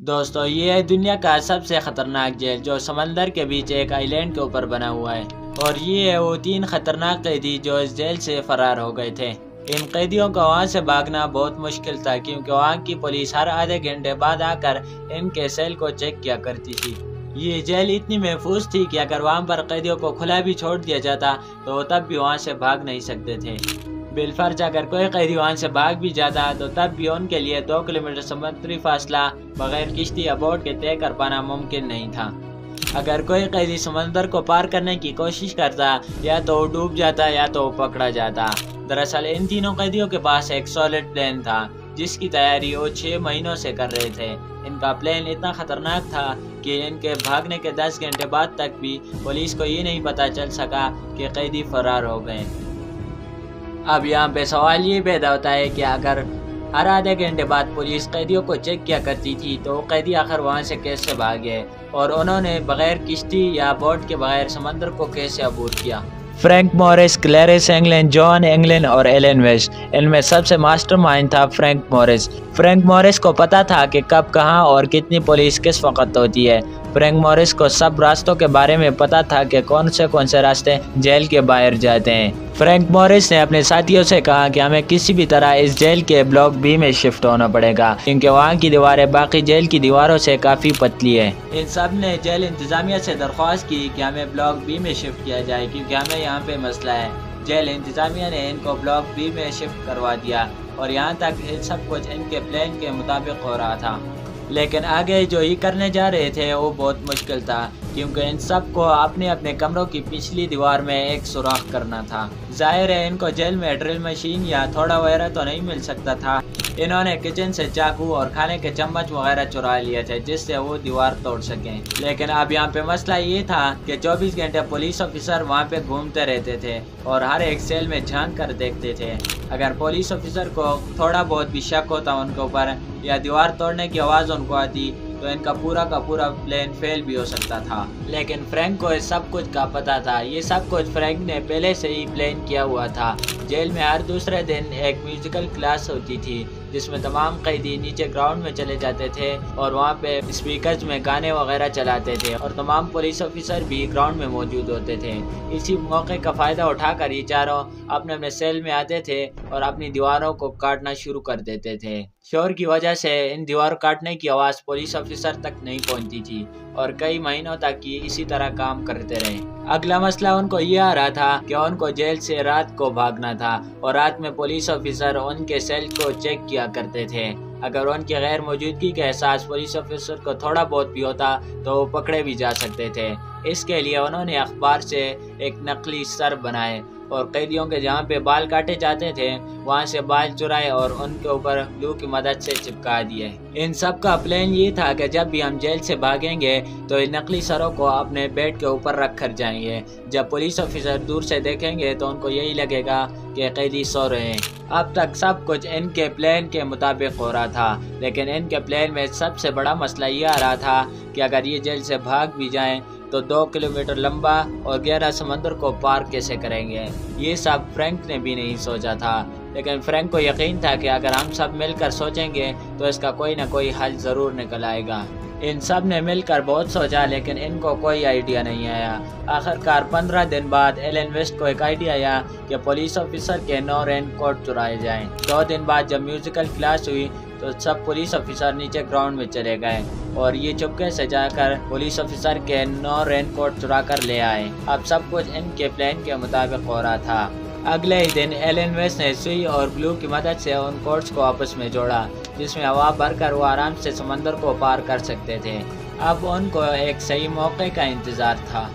دوستو یہ ہے دنیا کا سب سے خطرناک جیل جو سمندر کے بیچ ایک آئی لینڈ کے اوپر بنا ہوا ہے، اور یہ ہے وہ 3 خطرناک قیدی جو اس جیل سے فرار ہو گئے تھے۔ ان قیدیوں کو وہاں سے بھاگنا بہت مشکل تھا کیونکہ وہاں کی پولیس ہر آدھے گھنٹے بعد آ کر ان کے سیل کو چیک کیا کرتی تھی۔ یہ جیل اتنی محفوظ تھی کہ اگر وہاں پر قیدیوں کو کھلا بھی چھوڑ دیا جاتا تو وہ تب بھی وہاں سے بھاگ نہیں سکتے تھے۔ بالفرض اگر کوئی قیدی وہاں سے بھاگ بھی جاتا تو تب بھی ان کے لیے 2 کلومیٹر سمندری فاصلہ بغیر کشتی یا بوٹ کے طے کر پانا ممکن نہیں تھا۔ اگر کوئی قیدی سمندر کو پار کرنے کی کوشش کرتا یا تو وہ ڈوب جاتا یا تو وہ پکڑا جاتا۔ دراصل ان تینوں قیدیوں کے پاس ایک سالڈ پلین تھا جس کی تیاری وہ 6 مہینوں سے کر رہے تھے۔ ان کا پلین اتنا خطرناک تھا کہ ان کے بھاگنے کے 10 گھنٹے بعد تک بھی پولیس کو یہ نہیں پتا چل سکا کہ قیدی فرار ہو گئے۔ اب یہاں پہ سوال یہ پیدا ہوتا ہے کہ اگر ہر آدھے گھنٹے بعد پولیس قیدیوں کو چیک کیا کرتی تھی تو وہ قیدی آخر وہاں سے کیسے بھاگے، اور انہوں نے بغیر کشتی یا بوٹ کے بغیر سمندر کو کیسے عبور کیا؟ فرینک مورس، کلیرس انگلن، جان انگلن اور ایلن ویسٹ، ان میں سب سے ماسٹر مائنڈ تھا فرینک مورس۔ فرینک مورس کو پتا تھا کہ کب، کہاں اور کتنی پولیس کس وقت ہوتی ہے۔ فرینک مورس کو سب راستوں کے بارے میں پتا تھا کہ کون سے راستے جیل کے باہر جاتے ہیں۔ فرینک مورس نے اپنے ساتھیوں سے کہا کہ ہمیں کسی بھی طرح اس جیل کے بلاک بی میں شفٹ ہونا پڑے گا کیونکہ وہاں کی دیواریں باقی جیل کی دیواروں سے کافی پتلی ہے۔ ان سب نے جیل انتظامیہ سے درخواست کی کہ ہمیں بلاک بی میں شفٹ کیا جائے کیونکہ ہمیں یہاں پہ مسئلہ ہے۔ جیل انتظامیہ نے ان کو بلاک بی میں شفٹ کروا دیا اور یہاں تک سب کچھ ان کے پلان کے مطابق ہو رہا تھا، لیکن آگے جو یہ کرنے جا رہے تھے وہ بہت مشکل تھا کیونکہ ان سب کو اپنے اپنے کمروں کی پچھلی دیوار میں ایک سوراخ کرنا تھا۔ ظاہر ہے ان کو جیل میں ڈرل مشین یا تھوڑا وغیرہ تو نہیں مل سکتا تھا۔ انہوں نے کچن سے چاقو اور کھانے کے چمچ وغیرہ چرا لیے تھے جس سے وہ دیوار توڑ سکیں، لیکن اب یہاں پہ مسئلہ یہ تھا کہ 24 گھنٹے پولیس آفیسر وہاں پہ گھومتے رہتے تھے اور ہر ایک سیل میں جھانک کر دیکھتے تھے۔ اگر پولیس آفیسر کو تھوڑا بہت بھی شک ہوتا ان کے اوپر یا دیوار توڑنے کی آواز ان کو آتی تو ان کا پورا پلان فیل بھی ہو سکتا تھا، لیکن فرینک کو اس سب کچھ کا پتا تھا۔ یہ سب کچھ فرینک نے پہلے سے ہی پلان کیا ہوا تھا۔ جیل میں ہر دوسرے دن ایک میوزیکل کلاس ہوتی تھی جس میں تمام قیدی نیچے گراؤنڈ میں چلے جاتے تھے اور وہاں پہ اسپیکرز میں گانے وغیرہ چلاتے تھے اور تمام پولیس آفیسر بھی گراؤنڈ میں موجود ہوتے تھے۔ اسی موقع کا فائدہ اٹھا کر یہ چاروں اپنے اپنے سیل میں آتے تھے اور اپنی دیواروں کو کاٹنا شروع کر دیتے تھے۔ شور کی وجہ سے ان دیوار کاٹنے کی آواز پولیس آفیسر تک نہیں پہنچتی تھی اور کئی مہینوں تک یہ اسی طرح کام کرتے رہے۔ اگلا مسئلہ ان کو یہ آ رہا تھا کہ ان کو جیل سے رات کو بھاگنا تھا اور رات میں پولیس آفیسر ان کے سیل کو چیک کیا کرتے تھے۔ اگر ان کی غیر موجودگی کا احساس پولیس آفیسر کو تھوڑا بہت بھی ہوتا تو وہ پکڑے بھی جا سکتے تھے۔ اس کے لیے انہوں نے اخبار سے ایک نقلی سر بنائے اور قیدیوں کے جہاں پہ بال کاٹے جاتے تھے وہاں سے بال چرائے اور ان کے اوپر گلو کی مدد سے چپکا دیے۔ ان سب کا پلان یہ تھا کہ جب بھی ہم جیل سے بھاگیں گے تو ان نقلی سروں کو اپنے بیڈ کے اوپر رکھ کر جائیں گے۔ جب پولیس آفیسر دور سے دیکھیں گے تو ان کو یہی لگے گا کہ قیدی سو رہے ہیں۔ اب تک سب کچھ ان کے پلان کے مطابق ہو رہا تھا، لیکن ان کے پلان میں سب سے بڑا مسئلہ یہ آ رہا تھا کہ اگر یہ جیل سے بھاگ بھی جائیں تو 2 کلومیٹر لمبا اور گہرا سمندر کو پار کیسے کریں گے۔ یہ سب فرینک نے بھی نہیں سوچا تھا، لیکن فرینک کو یقین تھا کہ اگر ہم سب مل کر سوچیں گے تو اس کا کوئی نہ کوئی حل ضرور نکل آئے گا۔ ان سب نے مل کر بہت سوچا لیکن ان کو کوئی آئیڈیا نہیں آیا۔ آخرکار 15 دن بعد ایلن ویسٹ کو ایک آئیڈیا آیا کہ پولیس آفیسر کے 9 رین کوٹ چرائے جائیں۔ 2 دن بعد جب میوزیکل کلاس ہوئی تو سب پولیس آفیسر نیچے گراؤنڈ میں چلے گئے اور یہ چپکے سے جا کر پولیس آفیسر کے 9 رین کوٹ چرا کر لے آئے۔ اب سب کچھ ان کے پلان کے مطابق ہو رہا تھا۔ اگلے ہی دن ایلن ویسٹ نے سوئی اور گلو کی مدد سے ان کوٹس کو آپس میں جوڑا جس میں ہوا بھر کر وہ آرام سے سمندر کو پار کر سکتے تھے۔ اب ان کو ایک صحیح موقع کا انتظار تھا۔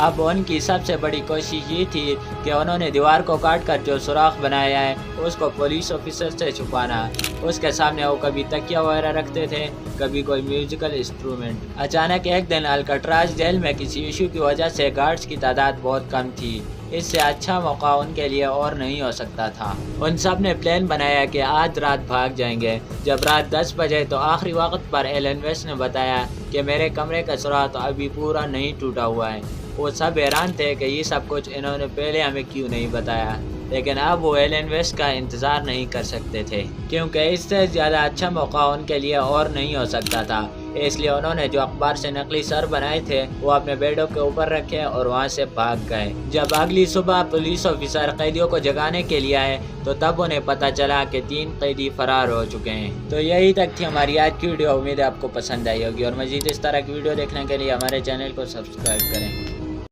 اب ان کی سب سے بڑی کوشش یہ تھی کہ انہوں نے دیوار کو کاٹ کر جو سوراخ بنایا ہے اس کو پولیس آفیسر سے چھپانا۔ اس کے سامنے وہ کبھی تکیہ وغیرہ رکھتے تھے، کبھی کوئی میوزیکل انسٹرومنٹ۔ اچانک ایک دن الکٹراز جیل میں کسی ایشو کی وجہ سے گارڈز کی تعداد بہت کم تھی۔ اس سے اچھا موقع ان کے لیے اور نہیں ہو سکتا تھا۔ ان سب نے پلان بنایا کہ آج رات بھاگ جائیں گے۔ جب رات 10 بجے تو آخری وقت پر ایلن ویسٹ نے بتایا کہ میرے کمرے کا سوراخ تو ابھی پورا نہیں ٹوٹا ہوا ہے۔ وہ سب حیران تھے کہ یہ سب کچھ انہوں نے پہلے ہمیں کیوں نہیں بتایا، لیکن اب وہ ایلن ویسٹ کا انتظار نہیں کر سکتے تھے کیونکہ اس سے زیادہ اچھا موقع ان کے لیے اور نہیں ہو سکتا تھا۔ اس لیے انہوں نے جو اخبار سے نقلی سر بنائے تھے وہ اپنے بیڈوں کے اوپر رکھے اور وہاں سے بھاگ گئے۔ جب اگلی صبح پولیس آفیسر قیدیوں کو جگانے کے لیے آئے تو تب انہیں پتہ چلا کہ 3 قیدی فرار ہو چکے ہیں۔ تو یہی تک تھی ہماری آج کی ویڈیو، امید ہے آپ کو پسند آئی ہوگی، اور مزید اس طرح کی ویڈیو دیکھنے کے لیے ہمارے چینل کو سبسکرائب کریں۔